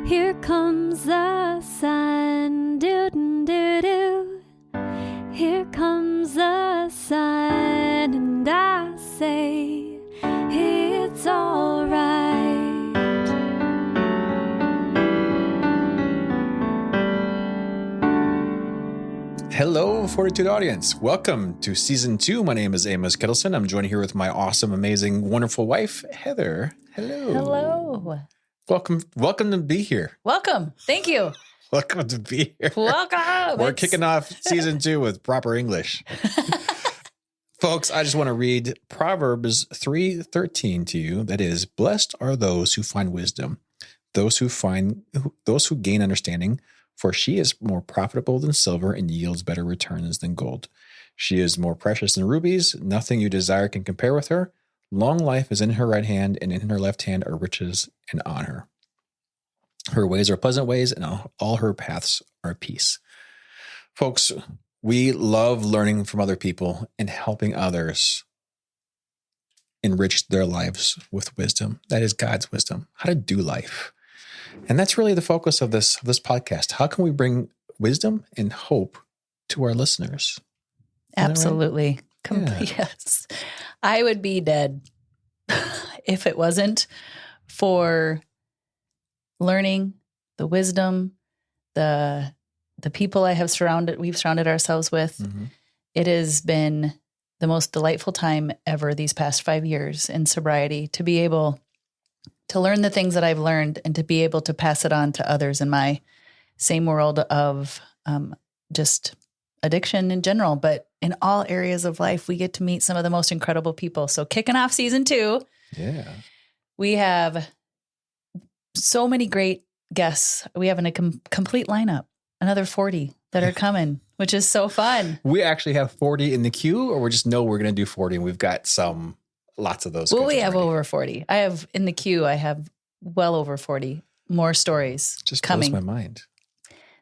Here comes the sun, doo-doo-doo-doo. Here comes the sun, and I say it's all right. Hello, Fortitude audience. Welcome to Season 2. My name is Amos Kettleson. I'm joined here with my awesome, amazing, wonderful wife, Heather. Hello. Hello. Welcome to be here. Welcome. Thank you. Welcome to be here. Welcome. We're kicking off Season 2 with proper English. Folks, I just want to read Proverbs 3:13 to you. That is, blessed are those who find wisdom, those who gain understanding, for she is more profitable than silver and yields better returns than gold. She is more precious than rubies. Nothing you desire can compare with her. Long life is in her right hand, and in her left hand are riches and honor. Her ways are pleasant ways, and all her paths are peace. Folks, we love learning from other people and helping others enrich their lives with wisdom. That is God's wisdom, how to do life. And that's really the focus of this podcast. How can we bring wisdom and hope to our listeners? Absolutely. Right? Yes. I would be dead if it wasn't for learning the wisdom, the people we've surrounded ourselves with. Mm-hmm. It has been the most delightful time ever these past 5 years in sobriety to be able to learn the things that I've learned and to be able to pass it on to others in my same world of just addiction in general. But in all areas of life, we get to meet some of the most incredible people. So kicking off Season 2, we have so many great guests. We have a complete lineup, another 40 that are coming, which is so fun. We actually have 40 in the queue, or we just know we're going to do 40 and we've got lots of those. Well, we have over 40. I have in the queue, I have well over 40 more stories just coming. Blows my mind.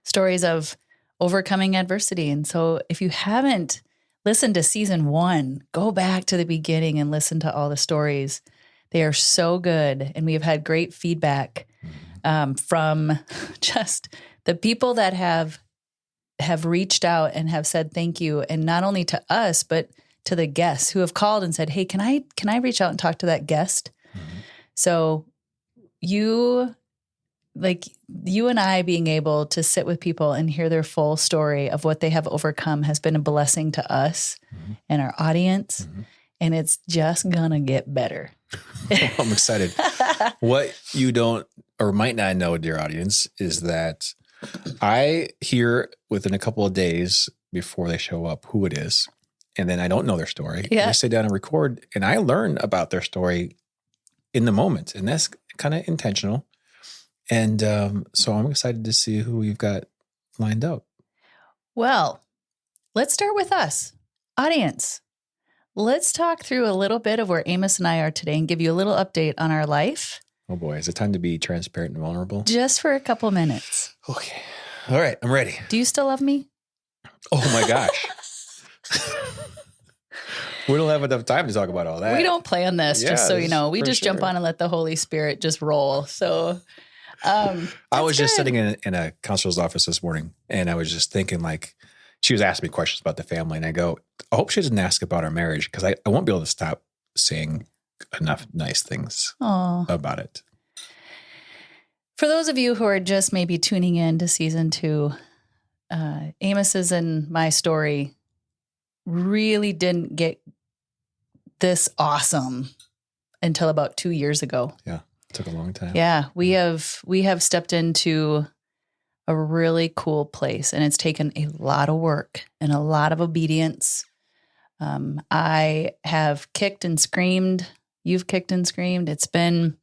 Stories of overcoming adversity. And so if you haven't listened to Season 1, go back to the beginning and listen to all the stories. They are so good. And we have had great feedback from just the people that have reached out and have said thank you. And not only to us, but to the guests who have called and said, hey, can I reach out and talk to that guest? Mm-hmm. So you and I being able to sit with people and hear their full story of what they have overcome has been a blessing to us and our audience. Mm-hmm. And it's just gonna get better. I'm excited. What you don't or might not know, dear audience, is that I hear within a couple of days before they show up who it is. And then I don't know their story. Yeah. I sit down and record, and I learn about their story in the moment. And that's kind of intentional. And so I'm excited to see who we've got lined up. Well, let's start with us. Audience, let's talk through a little bit of where Amos and I are today and give you a little update on our life. Oh boy, is it time to be transparent and vulnerable? Just for a couple minutes. Okay. All right, I'm ready. Do you still love me? Oh my gosh. We don't have enough time to talk about all that. We don't plan this, just so you know. We just jump on and let the Holy Spirit just roll. So I was just sitting in a counselor's office this morning, and I was just thinking, she was asking me questions about the family, and I go, I hope she doesn't ask about our marriage, because I won't be able to stop saying enough nice things about it. For those of you who are just maybe tuning in to Season 2, Amos's and my story really didn't get this awesome until about 2 years ago. Yeah, it took a long time. Yeah, we have stepped into a really cool place, and it's taken a lot of work and a lot of obedience. I have kicked and screamed. You've kicked and screamed. It's been,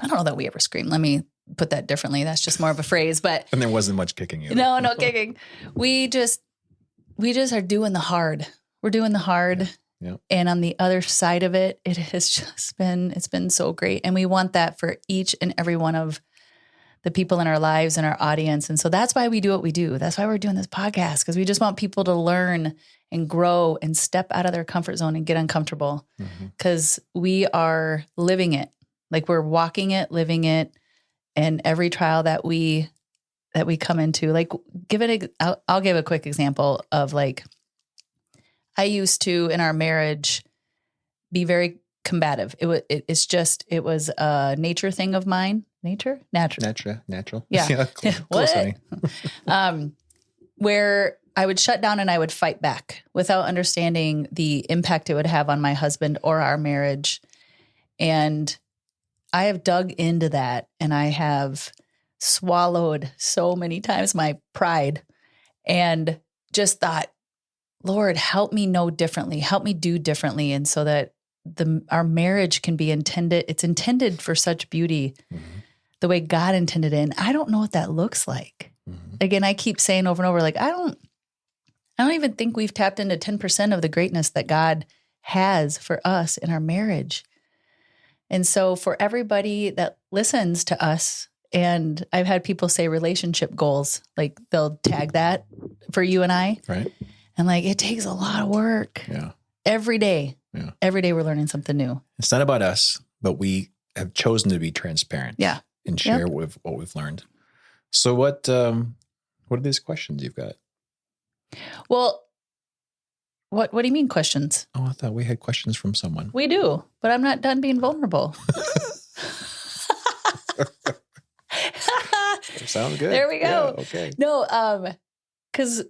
I don't know that we ever screamed. Let me put that differently. That's just more of a phrase, but. And there wasn't much kicking either. No kicking. We just are doing the hard. We're doing the hard. Yeah. Yep. And on the other side of it, it's been so great. And we want that for each and every one of the people in our lives and our audience. And so that's why we do what we do. That's why we're doing this podcast, because we just want people to learn and grow and step out of their comfort zone and get uncomfortable, because we are living it. Like, we're walking it, living it, And every trial that we come into, like I'll give a quick example of like, I used to, in our marriage, be very combative. It was a nature thing of mine. Natural. Yeah. Close, honey. Where I would shut down and I would fight back without understanding the impact it would have on my husband or our marriage. And I have dug into that, and I have swallowed so many times my pride and just thought, Lord, help me know differently, help me do differently. And so that our marriage can be intended, it's intended for such beauty, the way God intended it. And I don't know what that looks like. Again, I keep saying over and over, like, I don't even think we've tapped into 10% of the greatness that God has for us in our marriage. And so for everybody that listens to us, and I've had people say relationship goals, like they'll tag that for you and I. Right. And like, it takes a lot of work. Yeah. Every day. Yeah. Every day we're learning something new. It's not about us, but we have chosen to be transparent. Yeah. And share what we've learned. So what are these questions you've got? Well, what do you mean questions? Oh, I thought we had questions from someone. We do, but I'm not done being vulnerable. Sounds good. There we go. Yeah, okay. No, because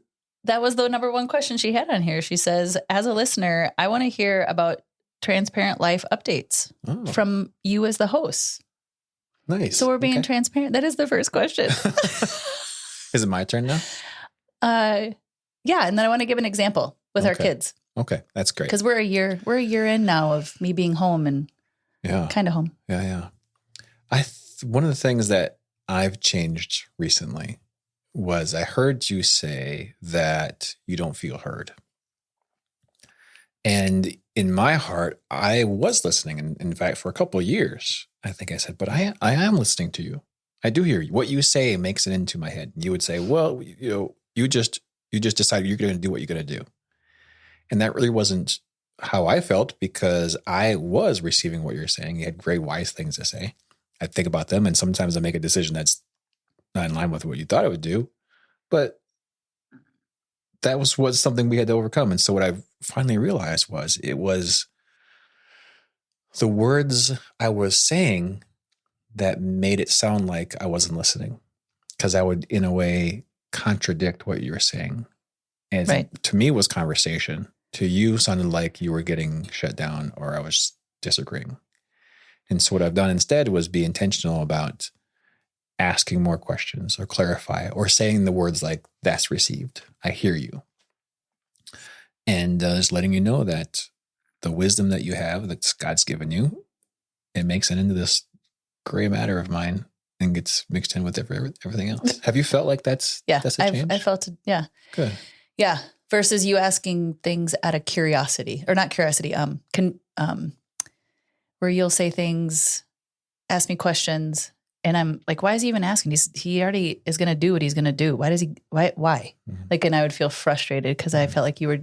that was the number one question she had on here. She says, as a listener, I want to hear about transparent life updates from you as the host. Nice. So we're being transparent. That is the first question. Is it my turn now? Yeah. And then I want to give an example with our kids. Okay. That's great. Because we're a year in now of me being home and kind of home. Yeah. One of the things that I've changed recently was I heard you say that you don't feel heard. And in my heart, I was listening. And in fact, for a couple of years, I think I said, but I am listening to you. I do hear you. What you say makes it into my head. You would say, well, you just decided you're going to do what you're going to do. And that really wasn't how I felt, because I was receiving what you're saying. You had very wise things to say. I think about them, and sometimes I make a decision that's not in line with what you thought it would do. But that was something we had to overcome. And so what I finally realized was it was the words I was saying that made it sound like I wasn't listening, because I would, in a way, contradict what you were saying. And to me, it was conversation. To you, sounded like you were getting shut down or I was disagreeing. And so what I've done instead was be intentional about asking more questions or clarify or saying the words like, that's received. I hear you. And just letting you know that the wisdom that you have, that God's given you, it makes it into this gray matter of mine and gets mixed in with everything else. Have you felt like that's a change? I felt it. Yeah. Good. Yeah. Versus you asking things out of curiosity, or not curiosity, where you'll say things, ask me questions, and I'm like, why is he even asking? He already is going to do what he's going to do. Why? Mm-hmm. Like, and I would feel frustrated because I felt like you're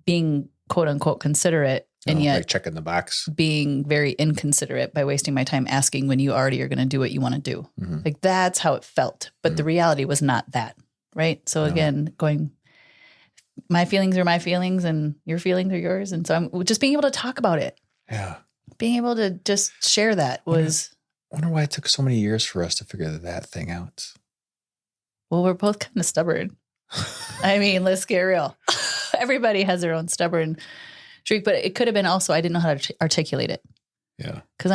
being quote unquote considerate, and yet like checking the box, being very inconsiderate by wasting my time asking when you already are going to do what you want to do. Mm-hmm. Like, that's how it felt. But the reality was not that. Right. So again, my feelings are my feelings and your feelings are yours. And so I'm just being able to talk about it. Yeah. Being able to just share that was. I wonder why it took so many years for us to figure that thing out. Well, we're both kind of stubborn. I mean, let's get real. Everybody has their own stubborn streak, but it could have been also, I didn't know how to articulate it. Yeah. Because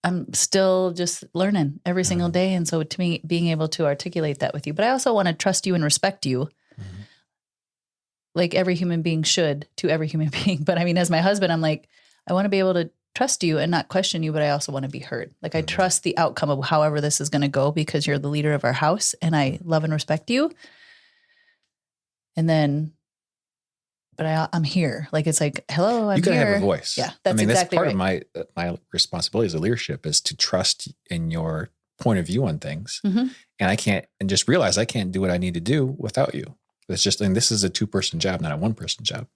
I'm still just learning every single day. And so to me, being able to articulate that with you, but I also want to trust you and respect you like every human being should to every human being. But I mean, as my husband, I'm like, I want to be able to trust you and not question you, but I also want to be heard. Like I trust the outcome of however this is going to go because you're the leader of our house and I love and respect you. And then, but I'm here. Like, it's like, hello, I'm here. You gotta have a voice. Yeah, that's exactly that's part of my responsibility as a leadership is to trust in your point of view on things. Mm-hmm. And just realize I can't do what I need to do without you. It's just, this is a 2-person job, not a 1-person job.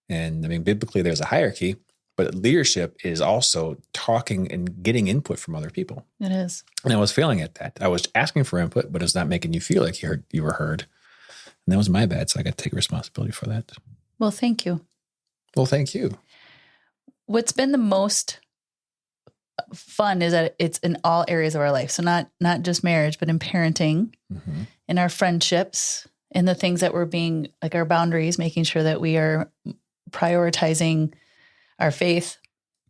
And I mean, biblically there's a hierarchy, But leadership is also talking and getting input from other people. It is. And I was failing at that. I was asking for input, but it's not making you feel like you were heard. And that was my bad. So I got to take responsibility for that. Well, thank you. Well, thank you. What's been the most fun is that it's in all areas of our life. So not just marriage, but in parenting, in our friendships, in the things that we're being like our boundaries, making sure that we are prioritizing our faith,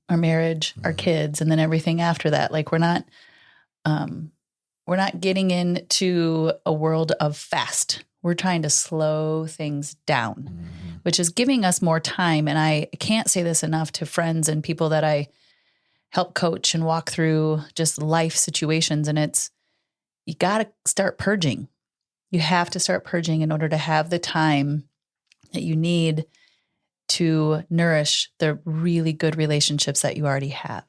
our marriage, our kids, and then everything after that. Like we're not getting into a world of fast. We're trying to slow things down, which is giving us more time. And I can't say this enough to friends and people that I help coach and walk through just life situations. And it's, you got to start purging. You have to start purging in order to have the time that you need to nourish the really good relationships that you already have.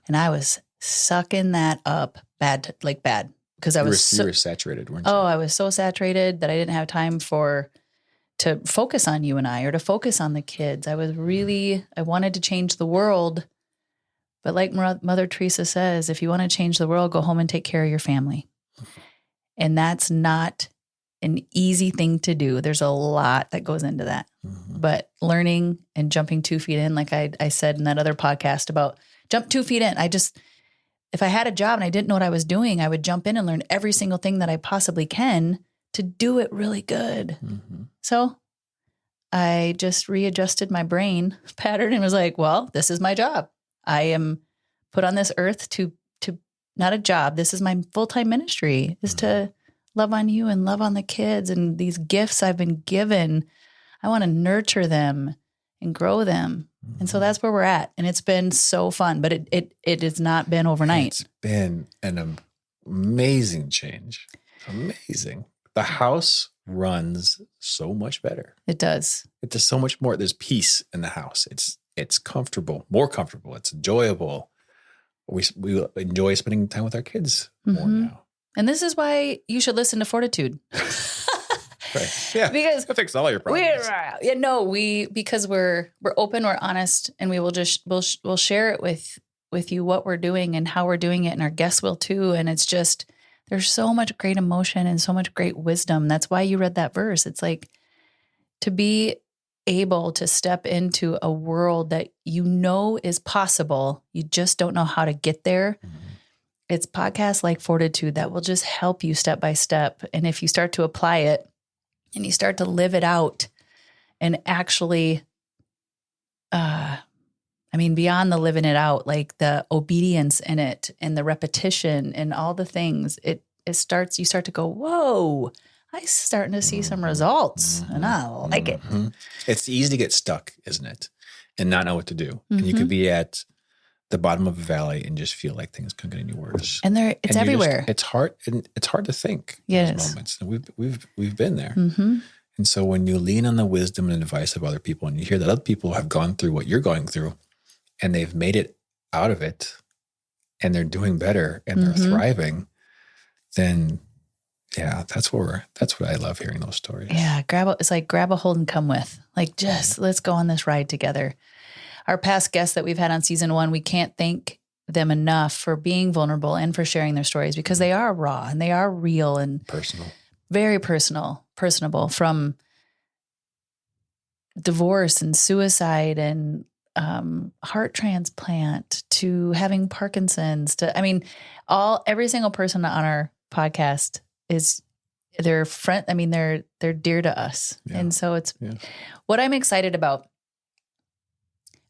And I was sucking that up bad, because I was you were saturated, weren't you? Oh, I was so saturated that I didn't have time to focus on you and I, or to focus on the kids. I wanted to change the world. But like Mother Teresa says, if you want to change the world, go home and take care of your family. And that's not an easy thing to do. There's a lot that goes into that. But learning and jumping 2 feet in, like I said in that other podcast about jump 2 feet in. If I had a job and I didn't know what I was doing, I would jump in and learn every single thing that I possibly can to do it really good. So I just readjusted my brain pattern and was like, well, this is my job. I am put on this earth to not a job. This is my full-time ministry, is to love on you and love on the kids and these gifts I've been given. I want to nurture them and grow them. And so that's where we're at. And it's been so fun, but it has not been overnight. It's been an amazing change. Amazing. The house runs so much better. It does. It does so much more. There's peace in the house. It's comfortable, more comfortable. It's enjoyable. We enjoy spending time with our kids more now. And this is why you should listen to Fortitude. Right. Yeah. Because that fixes all your problems. Because we're open, we're honest, and we will we'll share it with you what we're doing and how we're doing it, and our guests will too. And it's just, there's so much great emotion and so much great wisdom. That's why you read that verse. It's like to be able to step into a world that you know is possible. You just don't know how to get there. It's podcasts like Fortitude that will just help you step by step. And if you start to apply it and you start to live it out and actually, beyond the living it out, like the obedience in it and the repetition and all the things, you start to go, whoa, I'm starting to see some results and I like it. It's easy to get stuck, isn't it? And not know what to do. And you could be at the bottom of a valley and just feel like things can't get any worse. And it's everywhere. It's hard to think in those moments. And we've been there. And so when you lean on the wisdom and advice of other people, and you hear that other people have gone through what you're going through, and they've made it out of it, and they're doing better, and they're thriving, then yeah, that's what I love hearing those stories. Yeah, it's like grab a hold and come with. Like, just let's go on this ride together. Our past guests that we've had on season 1, we can't thank them enough for being vulnerable and for sharing their stories, because they are raw and they are real and personal, very personable, from divorce and suicide and heart transplant to having Parkinson's to, every single person on our podcast is their friend. They're dear to us. Yeah. And so it's what I'm excited about.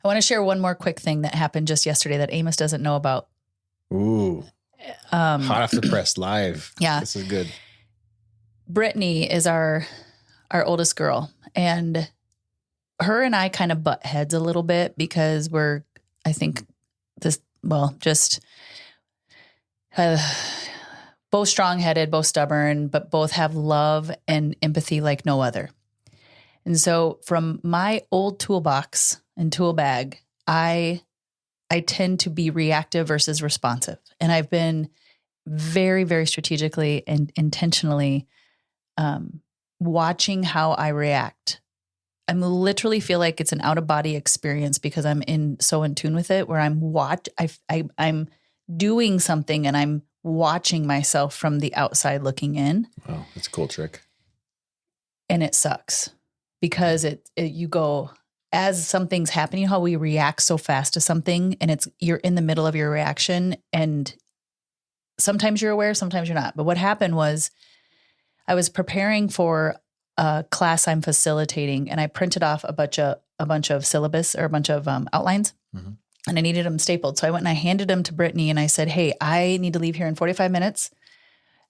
I want to share one more quick thing that happened just yesterday that Amos doesn't know about. Ooh, hot off the press, live. Yeah. This is good. Brittany is our oldest girl, and her and I kind of butt heads a little bit because both strong-headed, both stubborn, but both have love and empathy like no other. And so from my old toolbox and tool bag, I tend to be reactive versus responsive. And I've been very, very strategically and intentionally watching how I react. I'm literally feel like it's an out of body experience because I'm so in tune with it where I'm doing something and I'm watching myself from the outside looking in. Wow, that's a cool trick. And it sucks because you go as something's happening, how we react so fast to something and you're in the middle of your reaction and sometimes you're aware, sometimes you're not. But what happened was I was preparing for a class I'm facilitating and I printed off a bunch of syllabus or a bunch of outlines and I needed them stapled. So I went and I handed them to Brittany and I said, hey, I need to leave here in 45 minutes.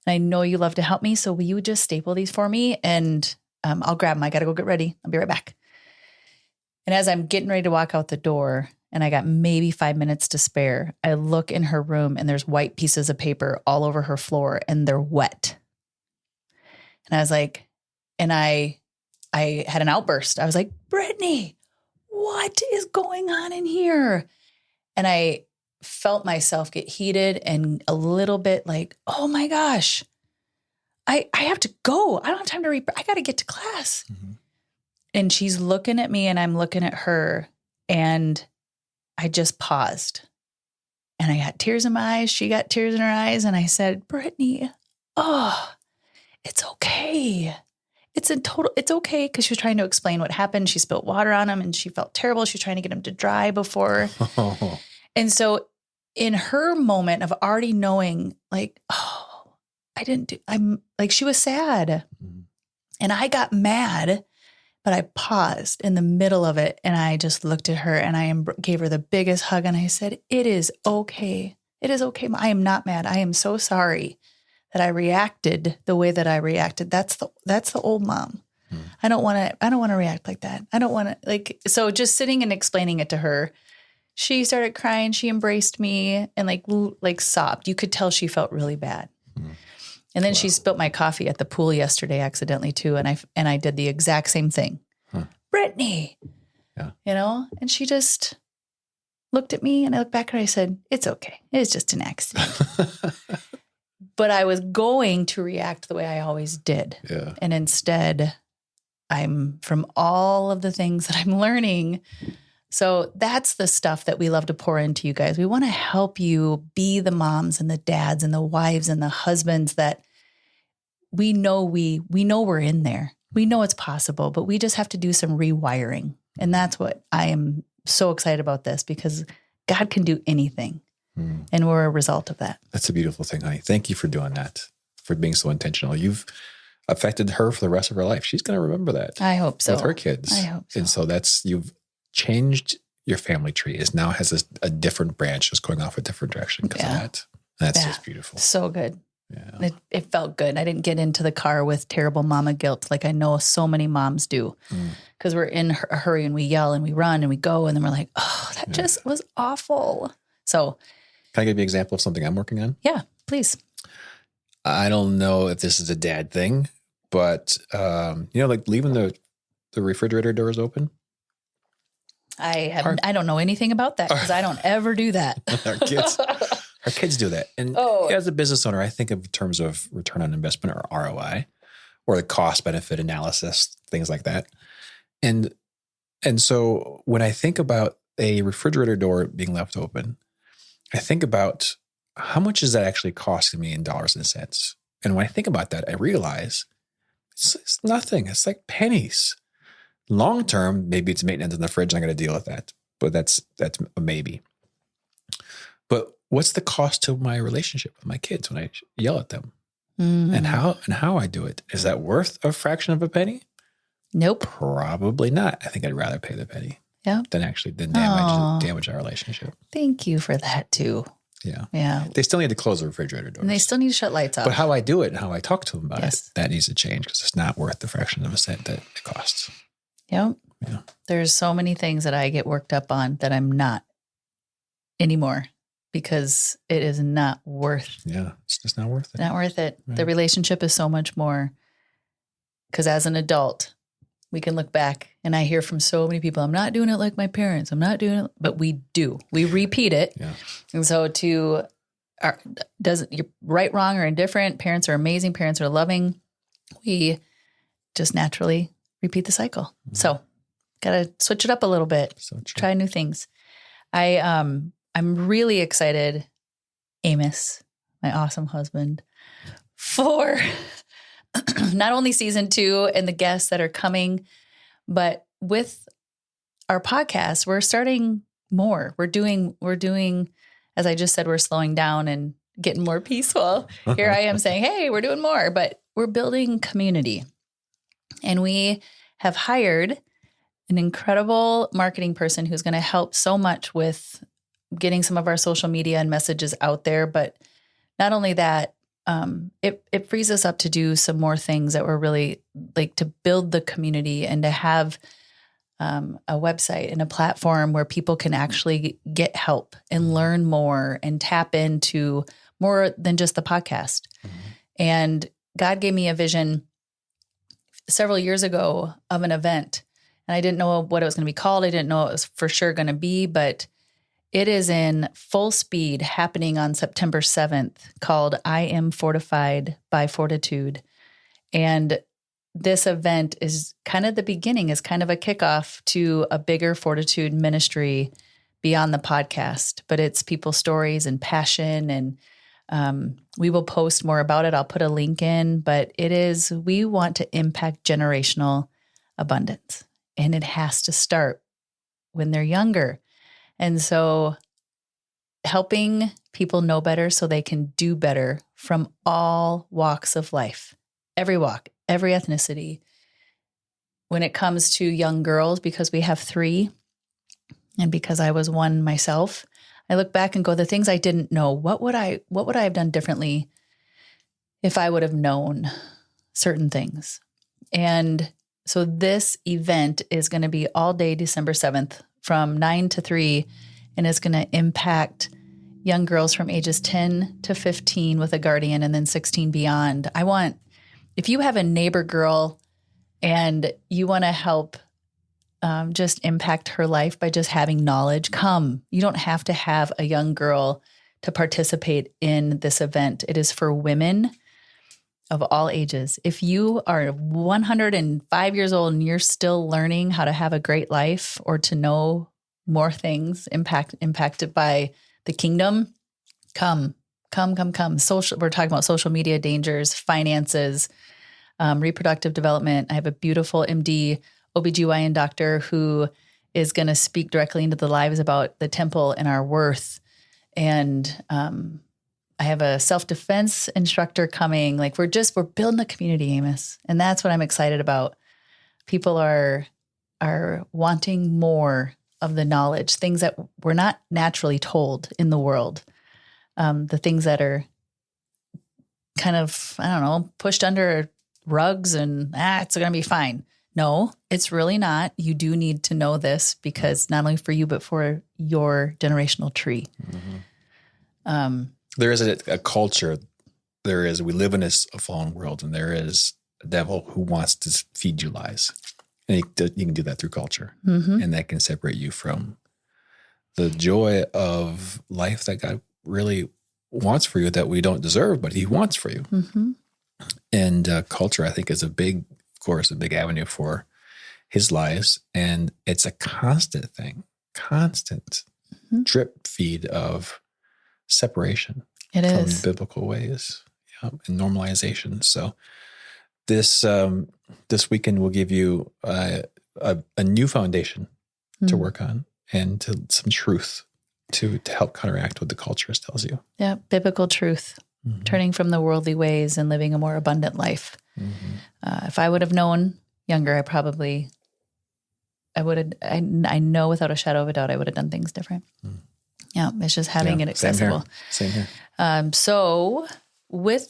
And I know you love to help me. So will you just staple these for me? And I'll grab them. I got to go get ready. I'll be right back. And as I'm getting ready to walk out the door and I got maybe 5 minutes to spare, I look in her room and there's white pieces of paper all over her floor and they're wet. And I was like, and I had an outburst. I was like, Brittany, what is going on in here? And I felt myself get heated and a little bit like, oh my gosh, I have to go. I don't have time to I got to get to class. Mm-hmm. And she's looking at me and I'm looking at her and I just paused and I got tears in my eyes. She got tears in her eyes. And I said, Brittany, it's okay. It's okay. Cause she was trying to explain what happened. She spilled water on him and she felt terrible. She was trying to get him to dry before. And so in her moment of already knowing like, I'm like, she was sad and I got mad, but I paused in the middle of it. And I just looked at her and I gave her the biggest hug. And I said, it is okay. It is okay. I am not mad. I am so sorry that I reacted the way that I reacted. That's the old mom. I don't want to react like that. I don't want to so just sitting and explaining it to her, she started crying. She embraced me and like sobbed. You could tell she felt really bad. And then she spilt my coffee at the pool yesterday accidentally too. And I did the exact same thing. Brittany, and she just looked at me and I looked back at her. I said, it's okay. It's just an accident. But I was going to react the way I always did. Yeah. And instead I'm from all of the things that I'm learning. So that's the stuff that we love to pour into you guys. We want to help you be the moms and the dads and the wives and the husbands that we know we're in there. We know it's possible, but we just have to do some rewiring. And that's what I am so excited about this because God can do anything. And we're a result of that. That's a beautiful thing, honey. Thank you for doing that, for being so intentional. You've affected her for the rest of her life. She's going to remember that. I hope so. With her kids. I hope so. And so you've changed your family tree. It now has a different branch just going off a different direction because of that. That's just beautiful. So good. Yeah. It felt good. I didn't get into the car with terrible mama guilt like I know so many moms do because we're in a hurry and we yell and we run and we go and then we're like, oh, that just was awful. So can I give you an example of something I'm working on? Yeah, please. I don't know if this is a dad thing, but like leaving the refrigerator doors open. I don't know anything about that because I don't ever do that. Our kids do that. And as a business owner, I think of terms of return on investment or ROI or the cost benefit analysis, things like that. And so when I think about a refrigerator door being left open, I think about how much is that actually costing me in dollars and cents? And when I think about that, I realize it's nothing. It's like pennies. Long term, maybe it's maintenance in the fridge. And I'm going to deal with that, but that's a maybe. But what's the cost to my relationship with my kids when I yell at them, and how I do it? Is that worth a fraction of a penny? Nope, probably not. I think I'd rather pay the penny than damage our relationship. Thank you for that too. Yeah. They still need to close the refrigerator doors. And they still need to shut lights off. But how I do it and how I talk to them about it, that needs to change because it's not worth the fraction of a cent that it costs. Yep. Yeah. There's so many things that I get worked up on that I'm not anymore because it is not worth. Yeah. It's just not worth it. Not worth it. Right. The relationship is so much more because as an adult, we can look back and I hear from so many people, I'm not doing it like my parents. I'm not doing it, but we do. We repeat it. Yeah. And so you're right, wrong, or indifferent. Parents are amazing. Parents are loving. We just naturally repeat the cycle. Mm-hmm. So Gotta switch it up a little bit. So true. Try new things. I'm really excited, Amos, my awesome husband, for not only season 2 and the guests that are coming, but with our podcast, we're starting more. We're doing, as I just said, we're slowing down and getting more peaceful. Here I am saying, hey, we're doing more, but we're building community. And we have hired an incredible marketing person who's going to help so much with getting some of our social media and messages out there. But not only that, it frees us up to do some more things that we're really like to build the community and to have a website and a platform where people can actually get help and learn more and tap into more than just the podcast. Mm-hmm. And God gave me a vision several years ago of an event, and I didn't know what it was going to be called. I didn't know what it was for sure going to be, but it is in full speed happening on September 7th, called I Am Fortified by Fortitude. And this event is kind of the beginning, is kind of a kickoff to a bigger Fortitude ministry beyond the podcast. But it's people's stories and passion, and we will post more about it. I'll put a link in, but we want to impact generational abundance. And it has to start when they're younger. And so helping people know better so they can do better from all walks of life, every walk, every ethnicity. When it comes to young girls, because we have 3, and because I was one myself, I look back and go, the things I didn't know, what would I have done differently if I would have known certain things? And so this event is going to be all day December 7th from 9 to 3, and it's going to impact young girls from ages 10 to 15 with a guardian, and then 16 beyond. If you have a neighbor girl and you want to help just impact her life by just having knowledge, come. You don't have to have a young girl to participate in this event. It is for women of all ages. If you are 105 years old and you're still learning how to have a great life or to know more things impacted by the kingdom, come. Social. We're talking about social media dangers, finances, reproductive development. I have a beautiful MD, OBGYN doctor who is going to speak directly into the lives about the temple and our worth. And I have a self-defense instructor coming. Like we're building a community, Amos. And that's what I'm excited about. People are wanting more of the knowledge, things that we're not naturally told in the world. The things that are kind of, I don't know, pushed under rugs and it's going to be fine. No, it's really not. You do need to know this because not only for you, but for your generational tree. Mm-hmm. There is a culture. We live in a fallen world, and there is a devil who wants to feed you lies. And you can do that through culture. Mm-hmm. And that can separate you from the joy of life that God really wants for you, that we don't deserve, but he wants for you. Mm-hmm. And culture, I think, is a big avenue for his lies. And it's a constant thing, mm-hmm. drip feed of separation from biblical ways, and normalization. So this weekend will give you a new foundation mm-hmm. to work on, and some truth to help counteract what the culture tells you. Yeah, biblical truth. Mm-hmm. Turning from the worldly ways and living a more abundant life. Mm-hmm. If I would have known younger, I know without a shadow of a doubt, I would have done things different. Mm. Yeah, it's just having it accessible. Same here. So we're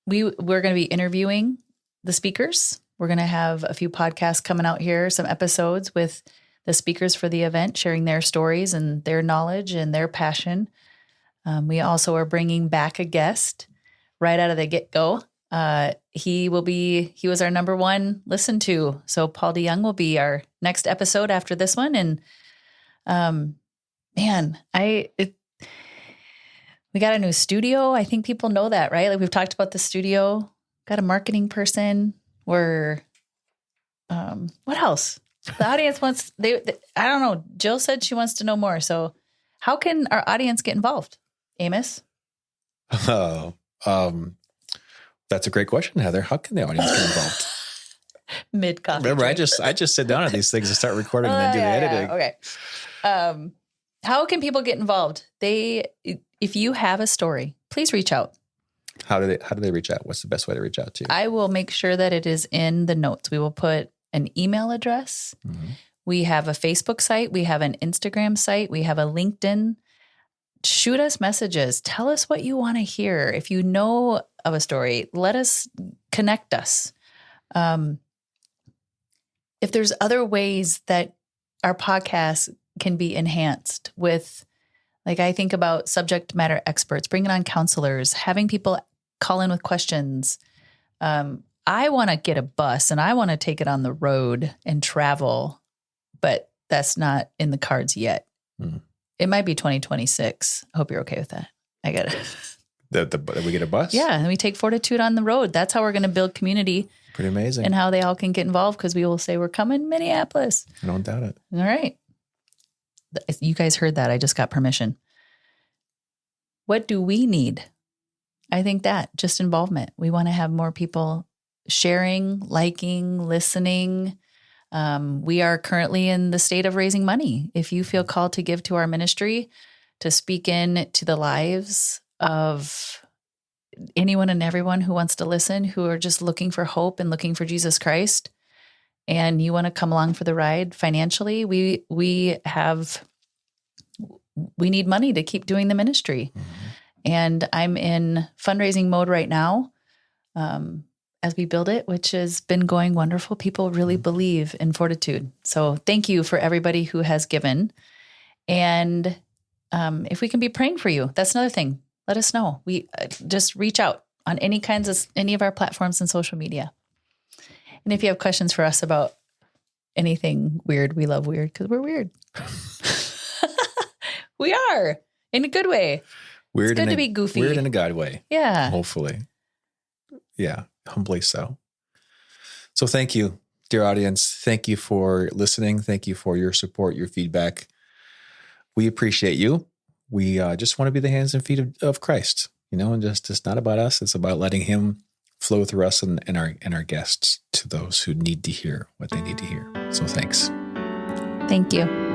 going to be interviewing the speakers. We're going to have a few podcasts coming out here, some episodes with the speakers for the event, sharing their stories and their knowledge and their passion. We also are bringing back a guest right out of the get-go. He was our number 1 listened to. So Paul DeYoung will be our next episode after this one. And, we got a new studio. I think people know that, right? Like we've talked about the studio, got a marketing person. What else? The audience wants, I don't know. Jill said she wants to know more. So how can our audience get involved? Amos? Oh, that's a great question, Heather. How can the audience get involved? Mid-coffee. Remember, drink. I just sit down at these things and start recording and then do the editing. Okay. How can people get involved? If you have a story, please reach out. How do they reach out? What's the best way to reach out to you? I will make sure that it is in the notes. We will put an email address. Mm-hmm. We have a Facebook site. We have an Instagram site. We have a LinkedIn. Shoot us messages. Tell us what you want to hear. If you know of a story, let us connect us. If there's other ways that our podcast can be enhanced with, like I think about subject matter experts, bringing on counselors, having people call in with questions. I want to get a bus and I want to take it on the road and travel, but that's not in the cards yet. Mm. It might be 2026. I hope you're okay with that. I get it. That we get a bus? Yeah. And we take Fortitude on the road. That's how we're going to build community. Pretty amazing. And how they all can get involved, because we will say we're coming Minneapolis. I don't doubt it. All right. You guys heard that. I just got permission. What do we need? I think that just involvement. We want to have more people sharing, liking, listening. We are currently in the state of raising money. If you feel called to give to our ministry, to speak in to the lives of anyone and everyone who wants to listen, who are just looking for hope and looking for Jesus Christ, and you want to come along for the ride financially, we need money to keep doing the ministry. Mm-hmm. And I'm in fundraising mode right now as we build it, which has been going wonderful. People really believe in Fortitude. So thank you for everybody who has given. And if we can be praying for you, that's another thing. Let us know. We just reach out on any of our platforms and social media. And if you have questions for us about anything weird, we love weird because we're weird. We are, in a good way. Weird, it's good to be goofy. Weird in a God way. Yeah. Hopefully. Yeah. Humbly so. So thank you, dear audience. Thank you for listening. Thank you for your support, your feedback. We appreciate you. We just want to be the hands and feet of Christ, and just it's not about us. It's about letting him flow through us and our guests to those who need to hear what they need to hear. So thanks. Thank you.